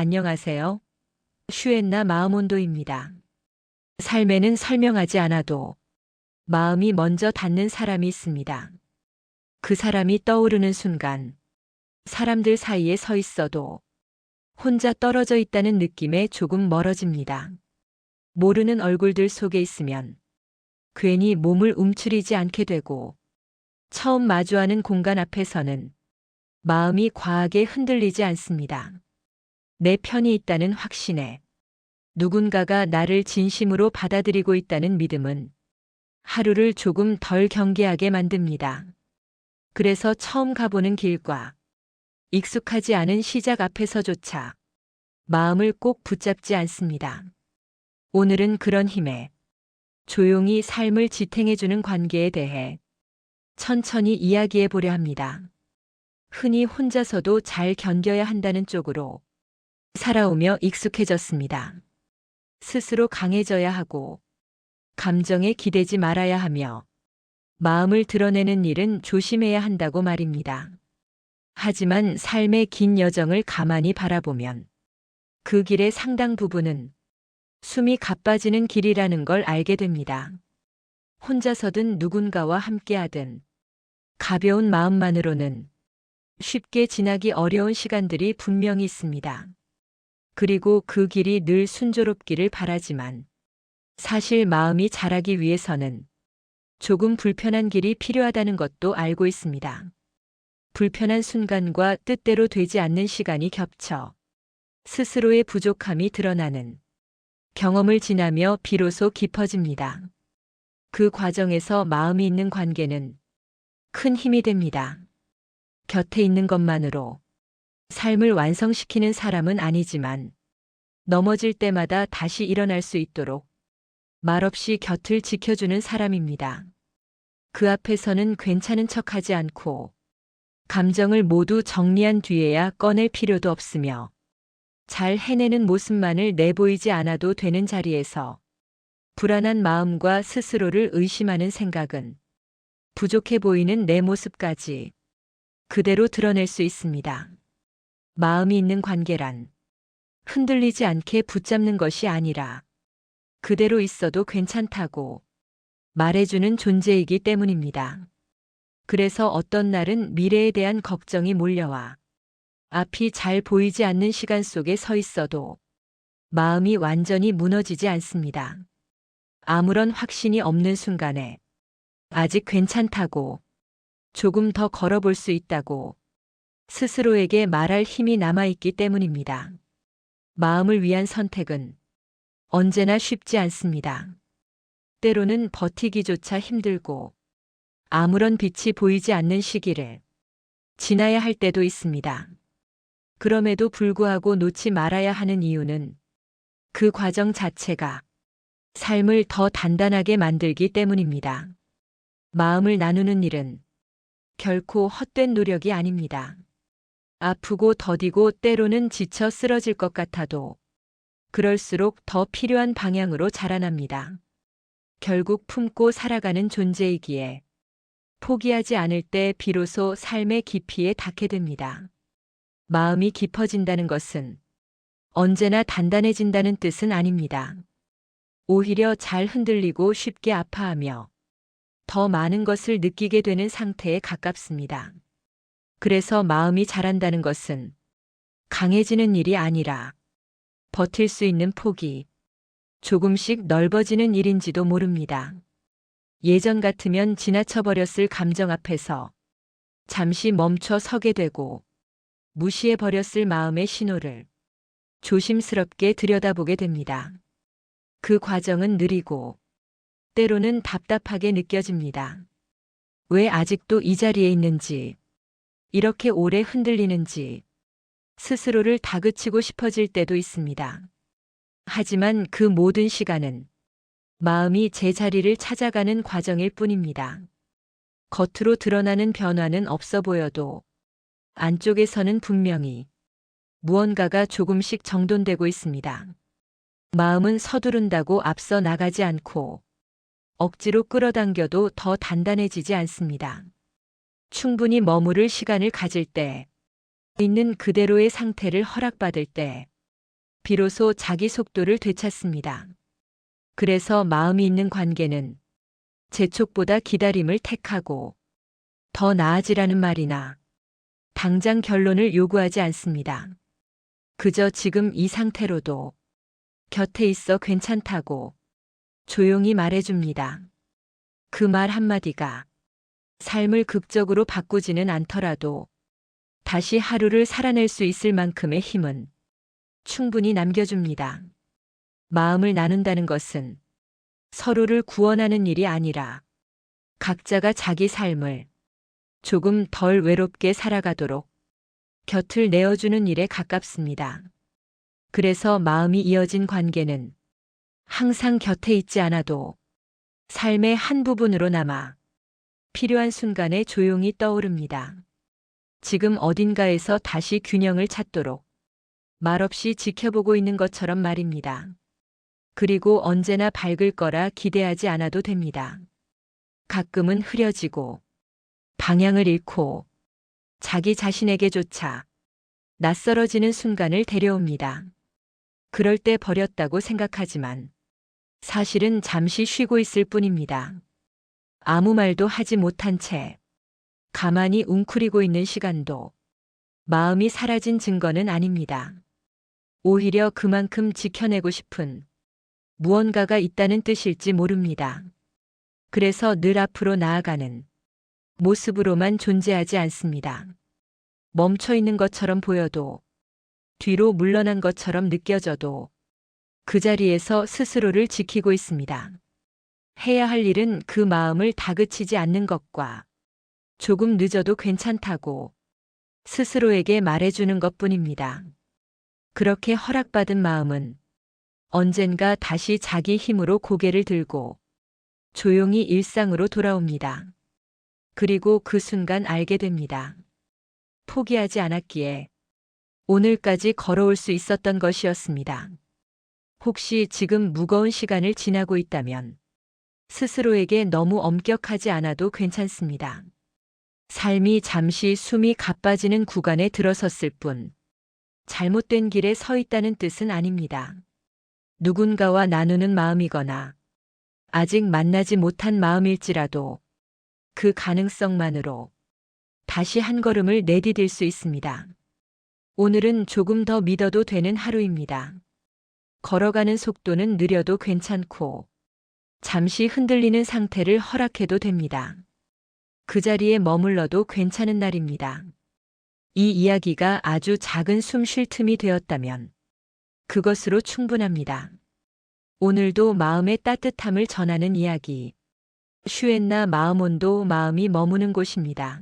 안녕하세요. 슈엔나 마음온도입니다. 삶에는 설명하지 않아도 마음이 먼저 닿는 사람이 있습니다. 그 사람이 떠오르는 순간 사람들 사이에 서 있어도 혼자 떨어져 있다는 느낌에 조금 멀어집니다. 모르는 얼굴들 속에 있으면 괜히 몸을 움츠리지 않게 되고 처음 마주하는 공간 앞에서는 마음이 과하게 흔들리지 않습니다. 내 편이 있다는 확신에 누군가가 나를 진심으로 받아들이고 있다는 믿음은 하루를 조금 덜 경계하게 만듭니다. 그래서 처음 가보는 길과 익숙하지 않은 시작 앞에서조차 마음을 꼭 붙잡지 않습니다. 오늘은 그런 힘에 조용히 삶을 지탱해주는 관계에 대해 천천히 이야기해 보려 합니다. 흔히 혼자서도 잘 견뎌야 한다는 쪽으로 살아오며 익숙해졌습니다. 스스로 강해져야 하고 감정에 기대지 말아야 하며 마음을 드러내는 일은 조심해야 한다고 말입니다. 하지만 삶의 긴 여정을 가만히 바라보면 그 길의 상당 부분은 숨이 가빠지는 길이라는 걸 알게 됩니다. 혼자서든 누군가와 함께하든 가벼운 마음만으로는 쉽게 지나기 어려운 시간들이 분명히 있습니다. 그리고 그 길이 늘 순조롭기를 바라지만 사실 마음이 자라기 위해서는 조금 불편한 길이 필요하다는 것도 알고 있습니다. 불편한 순간과 뜻대로 되지 않는 시간이 겹쳐 스스로의 부족함이 드러나는 경험을 지나며 비로소 깊어집니다. 그 과정에서 마음이 있는 관계는 큰 힘이 됩니다. 곁에 있는 것만으로 삶을 완성시키는 사람은 아니지만 넘어질 때마다 다시 일어날 수 있도록 말없이 곁을 지켜주는 사람입니다. 그 앞에서는 괜찮은 척하지 않고 감정을 모두 정리한 뒤에야 꺼낼 필요도 없으며 잘 해내는 모습만을 내보이지 않아도 되는 자리에서 불안한 마음과 스스로를 의심하는 생각은 부족해 보이는 내 모습까지 그대로 드러낼 수 있습니다. 마음이 있는 관계란 흔들리지 않게 붙잡는 것이 아니라 그대로 있어도 괜찮다고 말해주는 존재이기 때문입니다. 그래서 어떤 날은 미래에 대한 걱정이 몰려와 앞이 잘 보이지 않는 시간 속에 서 있어도 마음이 완전히 무너지지 않습니다. 아무런 확신이 없는 순간에 아직 괜찮다고, 조금 더 걸어볼 수 있다고 스스로에게 말할 힘이 남아있기 때문입니다. 마음을 위한 선택은 언제나 쉽지 않습니다. 때로는 버티기조차 힘들고 아무런 빛이 보이지 않는 시기를 지나야 할 때도 있습니다. 그럼에도 불구하고 놓지 말아야 하는 이유는 그 과정 자체가 삶을 더 단단하게 만들기 때문입니다. 마음을 나누는 일은 결코 헛된 노력이 아닙니다. 아프고 더디고 때로는 지쳐 쓰러질 것 같아도 그럴수록 더 필요한 방향으로 자라납니다. 결국 품고 살아가는 존재이기에 포기하지 않을 때 비로소 삶의 깊이에 닿게 됩니다. 마음이 깊어진다는 것은 언제나 단단해진다는 뜻은 아닙니다. 오히려 잘 흔들리고 쉽게 아파하며 더 많은 것을 느끼게 되는 상태에 가깝습니다. 그래서 마음이 자란다는 것은 강해지는 일이 아니라 버틸 수 있는 폭이 조금씩 넓어지는 일인지도 모릅니다. 예전 같으면 지나쳐버렸을 감정 앞에서 잠시 멈춰 서게 되고 무시해버렸을 마음의 신호를 조심스럽게 들여다보게 됩니다. 그 과정은 느리고 때로는 답답하게 느껴집니다. 왜 아직도 이 자리에 있는지, 이렇게 오래 흔들리는지 스스로를 다그치고 싶어질 때도 있습니다. 하지만 그 모든 시간은 마음이 제자리를 찾아가는 과정일 뿐입니다. 겉으로 드러나는 변화는 없어 보여도 안쪽에서는 분명히 무언가가 조금씩 정돈되고 있습니다. 마음은 서두른다고 앞서 나가지 않고 억지로 끌어당겨도 더 단단해지지 않습니다. 충분히 머무를 시간을 가질 때, 있는 그대로의 상태를 허락받을 때, 비로소 자기 속도를 되찾습니다. 그래서 마음이 있는 관계는 재촉보다 기다림을 택하고 더 나아지라는 말이나 당장 결론을 요구하지 않습니다. 그저 지금 이 상태로도 곁에 있어 괜찮다고 조용히 말해줍니다. 그 말 한마디가 삶을 극적으로 바꾸지는 않더라도 다시 하루를 살아낼 수 있을 만큼의 힘은 충분히 남겨줍니다. 마음을 나눈다는 것은 서로를 구원하는 일이 아니라 각자가 자기 삶을 조금 덜 외롭게 살아가도록 곁을 내어주는 일에 가깝습니다. 그래서 마음이 이어진 관계는 항상 곁에 있지 않아도 삶의 한 부분으로 남아 필요한 순간에 조용히 떠오릅니다. 지금 어딘가에서 다시 균형을 찾도록 말없이 지켜보고 있는 것처럼 말입니다. 그리고 언제나 밝을 거라 기대하지 않아도 됩니다. 가끔은 흐려지고 방향을 잃고 자기 자신에게조차 낯설어지는 순간을 데려옵니다. 그럴 때 버렸다고 생각하지만 사실은 잠시 쉬고 있을 뿐입니다. 아무 말도 하지 못한 채 가만히 웅크리고 있는 시간도 마음이 사라진 증거는 아닙니다. 오히려 그만큼 지켜내고 싶은 무언가가 있다는 뜻일지 모릅니다. 그래서 늘 앞으로 나아가는 모습으로만 존재하지 않습니다. 멈춰 있는 것처럼 보여도 뒤로 물러난 것처럼 느껴져도 그 자리에서 스스로를 지키고 있습니다. 해야 할 일은 그 마음을 다그치지 않는 것과 조금 늦어도 괜찮다고 스스로에게 말해주는 것뿐입니다. 그렇게 허락받은 마음은 언젠가 다시 자기 힘으로 고개를 들고 조용히 일상으로 돌아옵니다. 그리고 그 순간 알게 됩니다. 포기하지 않았기에 오늘까지 걸어올 수 있었던 것이었습니다. 혹시 지금 무거운 시간을 지나고 있다면 스스로에게 너무 엄격하지 않아도 괜찮습니다. 삶이 잠시 숨이 가빠지는 구간에 들어섰을 뿐 잘못된 길에 서 있다는 뜻은 아닙니다. 누군가와 나누는 마음이거나 아직 만나지 못한 마음일지라도 그 가능성만으로 다시 한 걸음을 내디딜 수 있습니다. 오늘은 조금 더 믿어도 되는 하루입니다. 걸어가는 속도는 느려도 괜찮고 잠시 흔들리는 상태를 허락해도 됩니다. 그 자리에 머물러도 괜찮은 날입니다. 이 이야기가 아주 작은 숨 쉴 틈이 되었다면 그것으로 충분합니다. 오늘도 마음의 따뜻함을 전하는 이야기. 슈엔나 마음온도 마음이 머무는 곳입니다.